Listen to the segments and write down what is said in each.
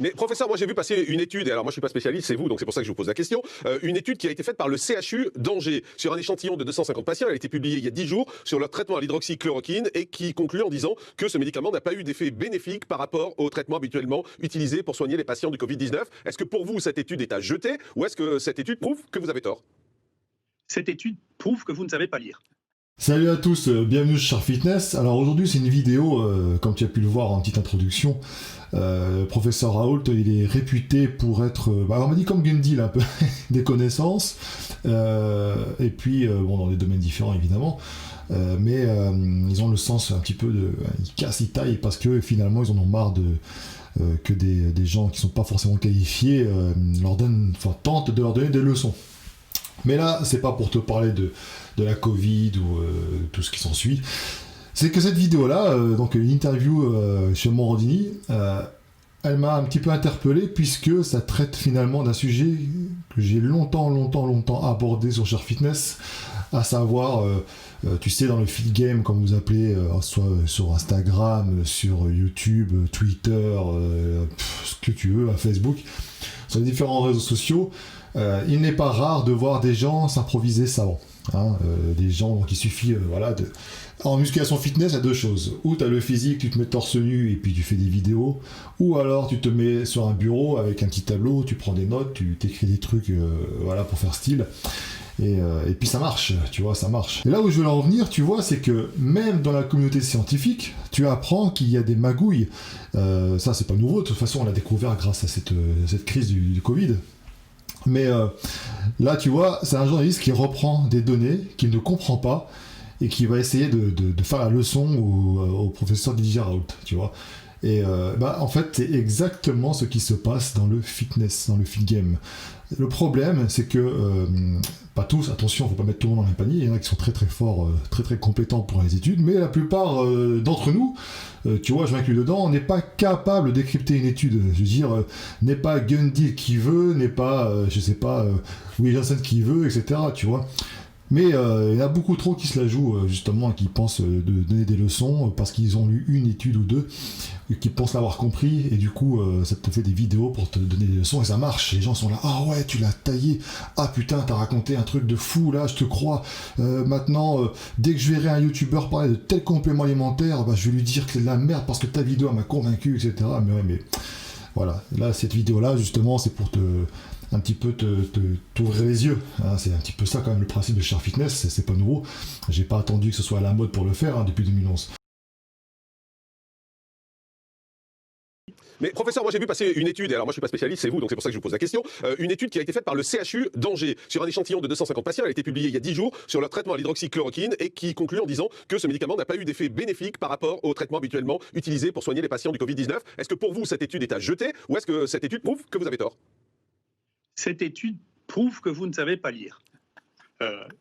Mais professeur, moi j'ai vu passer une étude, et alors moi je suis pas spécialiste, c'est vous, donc c'est pour ça que je vous pose la question, une étude qui a été faite par le CHU d'Angers sur un échantillon de 250 patients, elle a été publiée il y a 10 jours sur leur traitement à l'hydroxychloroquine et qui conclut en disant que ce médicament n'a pas eu d'effet bénéfique par rapport au traitement habituellement utilisé pour soigner les patients du Covid-19. Est-ce que pour vous cette étude est à jeter ou est-ce que cette étude prouve que vous avez tort? Cette étude prouve que vous ne savez pas lire. Salut à tous, bienvenue sur Sharp Fitness. Alors aujourd'hui c'est une vidéo, comme tu as pu le voir en petite introduction, le professeur Raoult il est réputé pour être, on m'a dit comme Gundil un peu, des connaissances, et puis bon dans des domaines différents évidemment, mais ils ont le sens un petit peu de, ils cassent, ils taillent parce que finalement ils en ont marre de que des gens qui sont pas forcément qualifiés tentent de leur donner des leçons. Mais là, c'est pas pour te parler de la Covid ou tout ce qui s'ensuit. C'est que cette vidéo-là, donc une interview chez Morandini, elle m'a un petit peu interpellé puisque ça traite finalement d'un sujet que j'ai longtemps abordé sur Sharp Fitness, à savoir, tu sais, dans le feed game, comme vous appelez, soit sur Instagram, sur YouTube, Twitter, ce que tu veux, à Facebook, sur les différents réseaux sociaux. Il n'est pas rare de voir des gens s'improviser savants. Des gens, donc il suffit, En musculation fitness, il y a deux choses. Ou tu as le physique, tu te mets torse nu et puis tu fais des vidéos. Ou alors tu te mets sur un bureau avec un petit tableau, tu prends des notes, tu t'écris des trucs pour faire style. Et puis ça marche, tu vois, ça marche. Et là où je veux en venir, tu vois, c'est que même dans la communauté scientifique, tu apprends qu'il y a des magouilles. Ça, c'est pas nouveau, de toute façon, on l'a découvert grâce à cette crise du Covid. Mais là, tu vois, c'est un journaliste qui reprend des données qu'il ne comprend pas et qui va essayer de faire la leçon au professeur Didier Raoult, tu vois. Et en fait, c'est exactement ce qui se passe dans le fitness, dans le fit game. Le problème, c'est que, pas tous, attention, faut pas mettre tout le monde dans le panier, il y en a qui sont très très forts, très très compétents pour les études, mais la plupart d'entre nous, tu vois, je m'inclus dedans, on n'est pas capable de décrypter une étude. Je veux dire, n'est pas Gundil qui veut, n'est pas, Willy Janssen qui veut, etc., tu vois. Mais il y en a beaucoup trop qui se la jouent, justement, et qui pensent de donner des leçons parce qu'ils ont lu une étude ou deux, et qui pensent l'avoir compris, et du coup, ça te fait des vidéos pour te donner des leçons, et ça marche. Les gens sont là, ah ouais, tu l'as taillé, ah putain, t'as raconté un truc de fou, là, je te crois. Maintenant, dès que je verrai un youtubeur parler de tel complément alimentaire, je vais lui dire que c'est de la merde parce que ta vidéo m'a convaincu, etc. Mais ouais, mais voilà. Là, cette vidéo-là, justement, c'est pour un petit peu t'ouvrir les yeux. C'est un petit peu ça quand même le principe de Sharp Fitness, c'est pas nouveau. J'ai pas attendu que ce soit à la mode pour le faire depuis 2011. Mais professeur, moi j'ai vu passer une étude, et alors moi je suis pas spécialiste, c'est vous, donc c'est pour ça que je vous pose la question, une étude qui a été faite par le CHU d'Angers sur un échantillon de 250 patients, elle a été publiée il y a 10 jours sur leur traitement à l'hydroxychloroquine et qui conclut en disant que ce médicament n'a pas eu d'effet bénéfique par rapport au traitement habituellement utilisé pour soigner les patients du Covid-19. Est-ce que pour vous cette étude est à jeter ou est-ce que cette étude prouve que vous avez tort? Cette étude prouve que vous ne savez pas lire.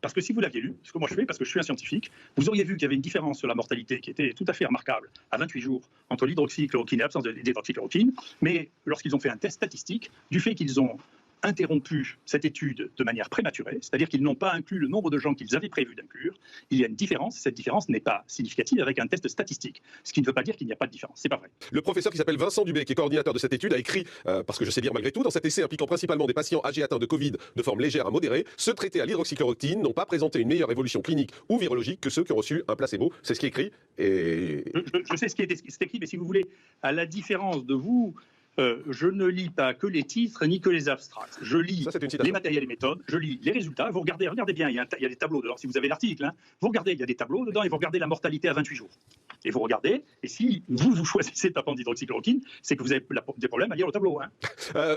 Parce que si vous l'aviez lu, ce que moi je fais, parce que je suis un scientifique, vous auriez vu qu'il y avait une différence sur la mortalité qui était tout à fait remarquable à 28 jours entre l'hydroxychloroquine et l'absence d'hydroxychloroquine, mais lorsqu'ils ont fait un test statistique, du fait qu'ils ont interrompu cette étude de manière prématurée, c'est-à-dire qu'ils n'ont pas inclus le nombre de gens qu'ils avaient prévu d'inclure, il y a une différence, cette différence n'est pas significative avec un test statistique, ce qui ne veut pas dire qu'il n'y a pas de différence, c'est pas vrai. Le professeur qui s'appelle Vincent Dubé, qui est coordinateur de cette étude, a écrit, parce que je sais lire malgré tout, dans cet essai impliquant principalement des patients âgés atteints de Covid de forme légère à modérée, ceux traités à l'hydroxychloroquine n'ont pas présenté une meilleure évolution clinique ou virologique que ceux qui ont reçu un placebo. C'est ce qui est écrit. Et... Je sais ce qui est écrit, mais si vous voulez, à la différence de vous, je ne lis pas que les titres ni que les abstracts. Je lis les matériels et méthodes, je lis les résultats. Vous regardez bien, il y a des tableaux dedans. Si vous avez l'article, vous regardez, il y a des tableaux dedans et vous regardez la mortalité à 28 jours. Et vous regardez, et si vous choisissez de prendre d'hydroxychloroquine, c'est que vous avez des problèmes à lire le tableau.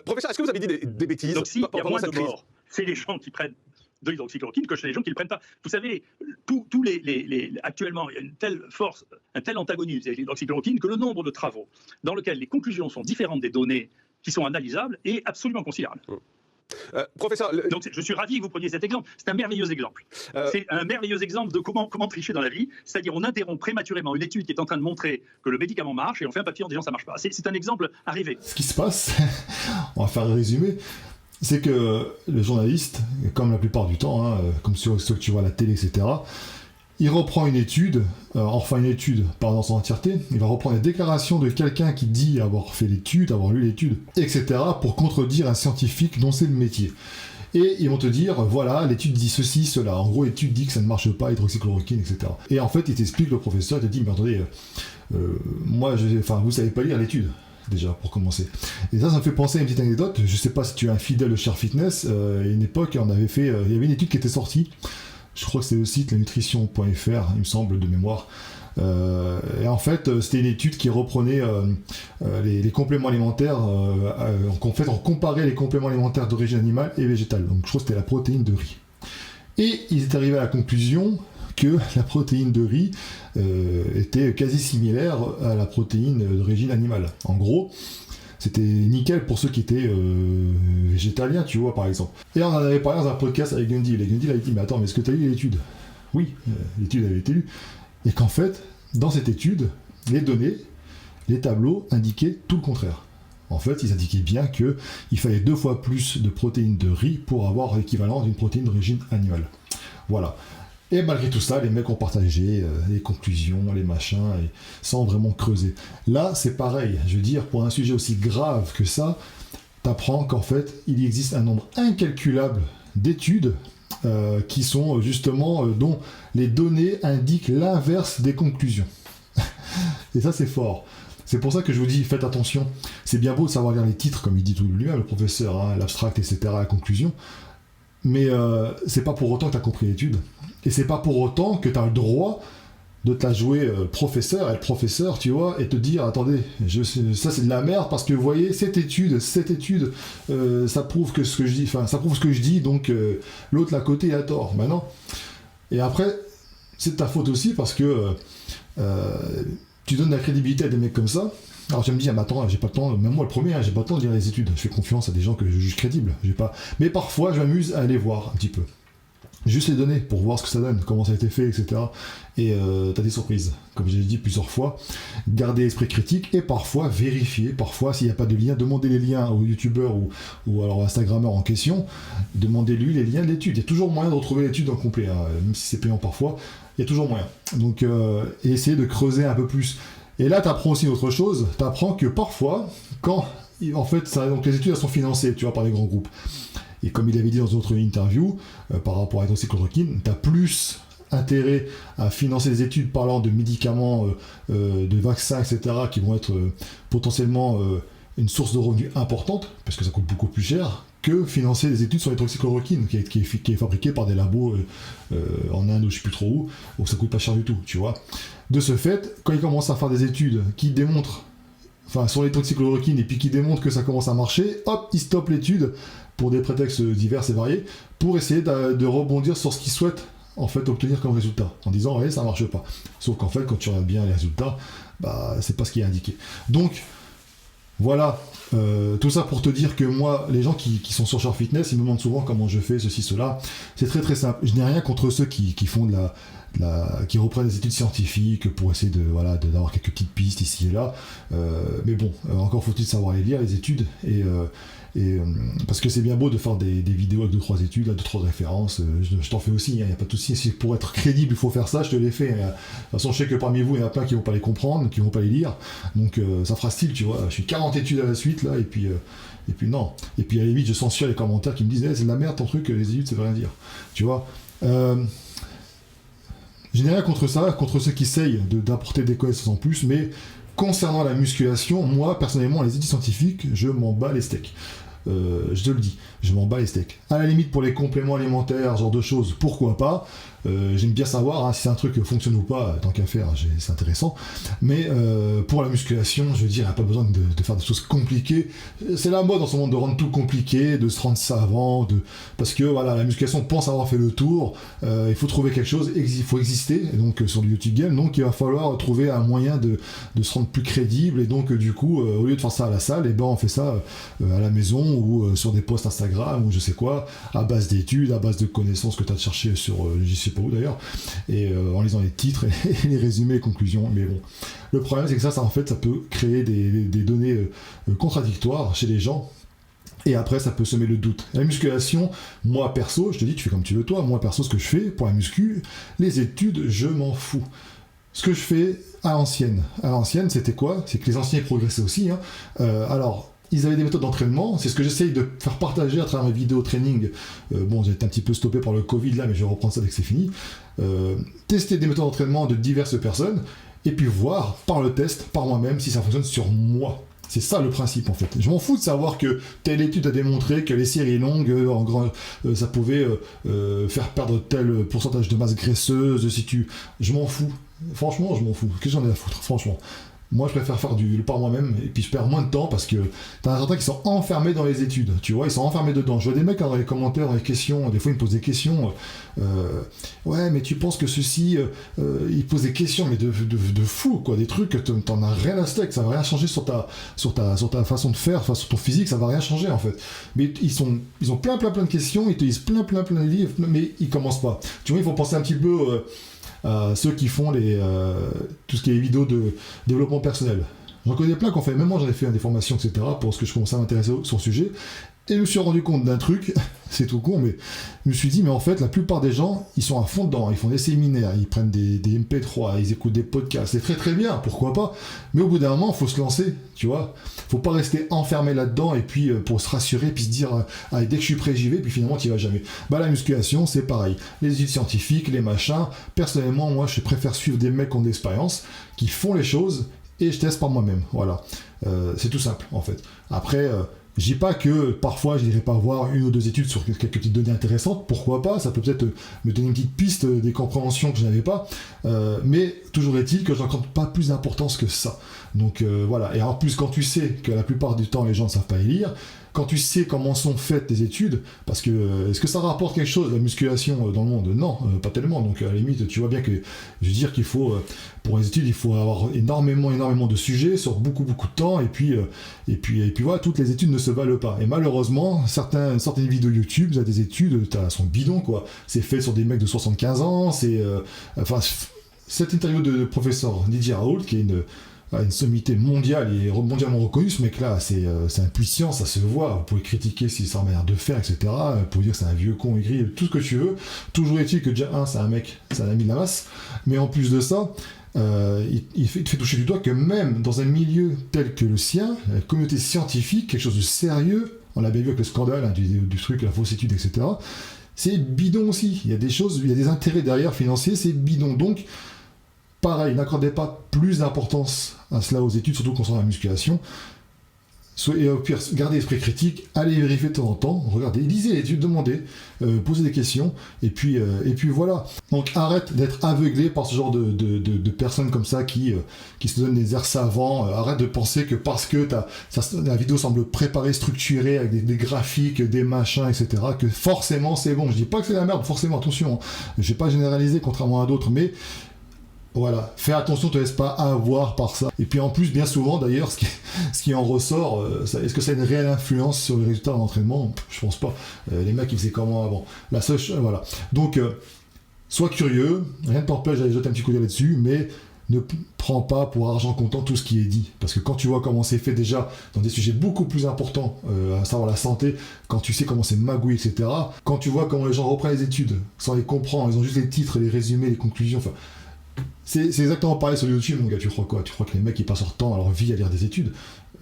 Professeur, est-ce que vous avez dit des bêtises? Donc s'il y a moins de morts, c'est les gens qui prennent de l'hydroxychloroquine que chez les gens qui ne le prennent pas. Vous savez, actuellement, il y a une telle force, un tel antagonisme avec l'hydroxychloroquine que le nombre de travaux dans lesquels les conclusions sont différentes des données qui sont analysables est absolument considérable. Professeur, donc je suis ravi que vous preniez cet exemple. C'est un merveilleux exemple. C'est un merveilleux exemple de comment tricher dans la vie. C'est-à-dire on interrompt prématurément une étude qui est en train de montrer que le médicament marche et on fait un papier en disant ça marche pas. C'est un exemple à rêver. Ce qui se passe, on va faire un résumé, c'est que le journaliste, comme la plupart du temps, comme ceux que tu vois à la télé, etc., Il reprend une étude, une étude pas dans son entièreté, il va reprendre les déclarations de quelqu'un qui dit avoir fait l'étude, avoir lu l'étude, etc., pour contredire un scientifique dont c'est le métier. Et ils vont te dire, voilà, l'étude dit ceci, cela. En gros, l'étude dit que ça ne marche pas, hydroxychloroquine, etc. Et en fait, il t'explique, le professeur, il te dit, mais attendez, vous savez pas lire l'étude, déjà, pour commencer. Et ça me fait penser à une petite anecdote. Je sais pas si tu es un fidèle de Cher Fitness, à une époque, il y avait une étude qui était sortie. Je crois que c'est le site lanutrition.fr, il me semble, de mémoire. Et en fait, c'était une étude qui reprenait les compléments alimentaires. En fait, on comparait les compléments alimentaires d'origine animale et végétale. Donc, je crois que c'était la protéine de riz. Et ils étaient arrivés à la conclusion que la protéine de riz était quasi similaire à la protéine d'origine animale. En gros, c'était nickel pour ceux qui étaient végétaliens, tu vois, par exemple. Et on en avait parlé dans un podcast avec Gundy. Et Gundy avait dit, mais attends, mais est-ce que tu as lu l'étude ? Oui, l'étude avait été lue. Et qu'en fait, dans cette étude, les données, les tableaux indiquaient tout le contraire. En fait, ils indiquaient bien qu'il fallait 2 fois plus de protéines de riz pour avoir l'équivalent d'une protéine d'origine animale. Voilà. Et malgré tout ça, les mecs ont partagé les conclusions, les machins, et sans vraiment creuser. Là, c'est pareil. Je veux dire, pour un sujet aussi grave que ça, t'apprends qu'en fait, il existe un nombre incalculable d'études qui sont justement, dont les données indiquent l'inverse des conclusions. Et ça, c'est fort. C'est pour ça que je vous dis, faites attention. C'est bien beau de savoir lire les titres, comme il dit tout lui-même, le professeur, hein, l'abstract, etc., la conclusion. Mais c'est pas pour autant que tu as compris l'étude. Et c'est pas pour autant que tu as le droit de te la jouer professeur, être professeur, tu vois, et te dire, attendez, ça c'est de la merde, parce que vous voyez, cette étude, ça prouve que ce que je dis, ça prouve ce que je dis, donc l'autre, à côté, il a tort. Ben non. Et après, c'est de ta faute aussi, parce que tu donnes de la crédibilité à des mecs comme ça. Alors tu me dis, ah, mais attends, j'ai pas le temps, même moi le premier, j'ai pas le temps de lire les études, je fais confiance à des gens que je juge crédibles, mais parfois je m'amuse à aller voir un petit peu. Juste les données pour voir ce que ça donne, comment ça a été fait, etc. Et t'as des surprises, comme j'ai dit plusieurs fois. Gardez l'esprit critique et parfois vérifier. Parfois, s'il n'y a pas de lien, demandez les liens aux youtubeurs ou alors instagrammeurs en question. Demandez-lui les liens de l'étude. Il y a toujours moyen de retrouver l'étude en complet, hein, même si c'est payant parfois. Il y a toujours moyen. Donc, essayez de creuser un peu plus. Et là, tu apprends aussi autre chose. Tu apprends que parfois, en fait, donc les études elles sont financées, tu vois, par les grands groupes. Et comme il avait dit dans une autre interview, par rapport à l'hydroxychloroquine, tu as plus intérêt à financer des études parlant de médicaments, de vaccins, etc., qui vont être potentiellement une source de revenus importante, parce que ça coûte beaucoup plus cher, que financer des études sur l'hydroxychloroquine, qui est fabriquée par des labos en Inde ou je ne sais plus trop où ça coûte pas cher du tout, tu vois. De ce fait, quand ils commencent à faire des études qui démontrent, sur l'hydroxychloroquine, et puis qui démontrent que ça commence à marcher, hop, ils stoppent l'étude, pour des prétextes divers et variés, pour essayer de rebondir sur ce qu'ils souhaitent en fait obtenir comme résultat, en disant ouais, ça marche pas. Sauf qu'en fait, quand tu regardes bien les résultats, c'est pas ce qui est indiqué. Donc voilà, tout ça pour te dire que moi, les gens qui sont sur Cher Fitness, ils me demandent souvent comment je fais ceci, cela. C'est très très simple. Je n'ai rien contre ceux qui font qui reprennent des études scientifiques pour essayer d'avoir quelques petites pistes ici et là. Mais bon, encore faut-il savoir les lire, les études, et parce que c'est bien beau de faire des vidéos avec 2-3 études, 2-3 références, je t'en fais aussi, il n'y a pas de souci. Si pour être crédible il faut faire ça, je te l'ai fait. De toute façon, je sais que parmi vous, il y en a plein qui ne vont pas les comprendre, qui ne vont pas les lire, donc ça fera style, tu vois. Je suis 40 études à la suite, là, et puis non. Et puis à la limite, je censure les commentaires qui me disent c'est de la merde ton truc, les études, ça veut rien dire. Tu vois. Je n'ai rien contre ça, contre ceux qui essayent d'apporter des connaissances en plus, mais concernant la musculation, moi, personnellement, les études scientifiques, je m'en bats les steaks. Je te le dis, je m'en bats les steaks. À la limite, pour les compléments alimentaires, ce genre de choses, pourquoi pas. J'aime bien savoir si c'est un truc qui fonctionne ou pas, tant qu'à faire, c'est intéressant. Mais pour la musculation, je veux dire, il n'y a pas besoin de faire des choses compliquées. C'est la mode en ce moment de rendre tout compliqué, de se rendre savant, parce que voilà, la musculation pense avoir fait le tour. Il faut trouver quelque chose, il faut exister, donc sur le YouTube Game, donc il va falloir trouver un moyen de se rendre plus crédible, et donc du coup, au lieu de faire ça à la salle, on fait ça à la maison ou sur des posts Instagram ou je sais quoi, à base d'études, à base de connaissances que tu as cherché sur je sais pas où d'ailleurs, et en lisant les titres et les résumés, les conclusions. Mais bon, le problème c'est que ça en fait ça peut créer des données contradictoires chez les gens, Et après, ça peut semer le doute. La musculation, moi perso, je te dis, tu fais comme tu veux toi, moi perso, ce que je fais pour la muscu, les études, je m'en fous. Ce que je fais à l'ancienne, c'était quoi? C'est que les anciens progressaient aussi. Hein. Alors, ils avaient des méthodes d'entraînement, c'est ce que j'essaye de faire partager à travers mes vidéos training. Bon, j'ai été un petit peu stoppé par le Covid là, mais je vais reprendre ça dès que c'est fini. Tester des méthodes d'entraînement de diverses personnes, et puis voir par le test, par moi-même, si ça fonctionne sur moi. C'est ça le principe en fait. Je m'en fous de savoir que telle étude a démontré que les séries longues, ça pouvait faire perdre tel pourcentage de masse graisseuse. Je m'en fous. Franchement, je m'en fous. Qu'est-ce que j'en ai à foutre, franchement. Moi, je préfère faire le par moi-même, et puis je perds moins de temps parce que t'as certains qui sont enfermés dans les études, tu vois, ils sont enfermés dedans. Je vois des mecs dans les commentaires, dans les questions, des fois ils me posent des questions. Ouais, mais tu penses que ceci, ils posent des questions, mais de fou, quoi, des trucs que t'en as rien à steak, ça va rien changer sur ta façon de faire, sur ton physique, ça va rien changer en fait. Mais ils ont plein de questions, ils te disent plein de livres, mais ils commencent pas. Tu vois, il faut penser un petit peu. Ceux qui font tout ce qui est vidéos de développement personnel. J'en connais plein qu'on fait, même moi j'en ai fait des formations, etc., parce que je commençais à m'intéresser sur le sujet, et je me suis rendu compte d'un truc, c'est tout con, mais je me suis dit, mais en fait, la plupart des gens, ils sont à fond dedans, ils font des séminaires, ils prennent des MP3, ils écoutent des podcasts, c'est très bien, pourquoi pas, mais au bout d'un moment, il faut se lancer, tu vois, faut pas rester enfermé là-dedans, et puis pour se rassurer, puis se dire, dès que je suis prêt, j'y vais, puis finalement, tu y vas jamais. Bah, la musculation, c'est pareil, les études scientifiques, les machins, personnellement, moi, je préfère suivre des mecs qui ont de l'expérience, qui font les choses, et je teste par moi-même, voilà. C'est tout simple, en fait. Après, je dis pas que parfois je n'irai pas voir une ou deux études sur quelques petites données intéressantes, pourquoi pas, ça peut peut-être me donner une petite piste des compréhensions que je n'avais pas, mais toujours est-il que je n'accorde pas plus d'importance que ça. Donc voilà, et en plus quand tu sais que la plupart du temps les gens ne savent pas y lire, quand tu sais comment sont faites les études, parce que est-ce que ça rapporte quelque chose, la musculation dans le monde? Non, pas tellement. Donc à la limite, tu vois bien que je veux dire qu'il faut, pour les études, il faut avoir énormément de sujets sur beaucoup de temps, et puis voilà, toutes les études ne se valent pas. Et malheureusement, certaines vidéos YouTube, il y a des études, sont bidons quoi. C'est fait sur des mecs de 75 ans, cette interview de professeur Didier Raoult, qui est une sommité mondiale et mondialement reconnue, ce mec-là, c'est impuissant, ça se voit. Vous pouvez critiquer si c'est sa manière de faire, etc. Vous pouvez dire que c'est un vieux con aigri, tout ce que tu veux. Toujours est-il que déjà, c'est un mec, c'est un ami de la masse. Mais en plus de ça, il fait toucher du doigt que même dans un milieu tel que le sien, la communauté scientifique, quelque chose de sérieux, on l'a bien vu avec le scandale du truc, la fausse étude, etc. C'est bidon aussi. Il y a des choses, il y a des intérêts derrière financiers, c'est bidon. Donc, pareil, n'accordez pas plus d'importance à cela aux études, surtout concernant la musculation. Et au pire, gardez l'esprit critique, allez vérifier de temps en temps, regardez, lisez les études, demandez, posez des questions, et puis voilà. Donc arrête d'être aveuglé par ce genre de personnes comme ça qui se donnent des airs savants, arrête de penser que parce que la vidéo semble préparée, structurée, avec des graphiques, des machins, etc., que forcément c'est bon. Je dis pas que c'est la merde, forcément, attention, je vais pas généraliser contrairement à d'autres, mais voilà, fais attention, ne te laisse pas avoir par ça. Et puis en plus, bien souvent d'ailleurs, ce qui en ressort, est-ce que ça a une réelle influence sur les résultats de l'entraînement? Je pense pas. Les mecs, ils faisaient comment avant? La seule, voilà. Donc, sois curieux, rien ne t'empêche d'aller jeter un petit coup d'œil là-dessus, mais ne prends pas pour argent comptant tout ce qui est dit. Parce que quand tu vois comment c'est fait déjà dans des sujets beaucoup plus importants, à savoir la santé, quand tu sais comment c'est magouillé, etc., quand tu vois comment les gens reprennent les études sans les comprendre, ils ont juste les titres, les résumés, les conclusions, enfin... C'est exactement pareil sur YouTube, mon gars, tu crois quoi? Tu crois que les mecs ils passent leur temps à leur vie à lire des études?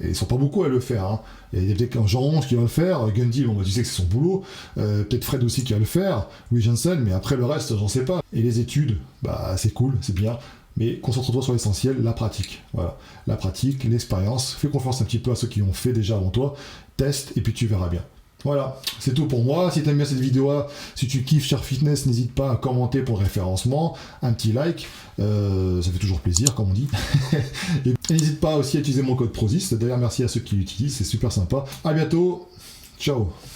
Et ils sont pas beaucoup à le faire, hein. Et il y a peut-être Jean Ronge qui va le faire, Gundy, bon bah tu sais que c'est son boulot, peut-être Fred aussi qui va le faire, Louis Jensen, mais après le reste, j'en sais pas. Et les études, bah c'est cool, c'est bien, mais concentre-toi sur l'essentiel, la pratique. Voilà, la pratique, l'expérience, fais confiance un petit peu à ceux qui l'ont fait déjà avant toi, teste et puis tu verras bien. Voilà, c'est tout pour moi. Si tu aimes bien cette vidéo, si tu kiffes Cher Fitness, n'hésite pas à commenter pour le référencement, un petit like, ça fait toujours plaisir comme on dit. Et n'hésite pas aussi à utiliser mon code PROSIS. D'ailleurs, merci à ceux qui l'utilisent, c'est super sympa. À bientôt, ciao.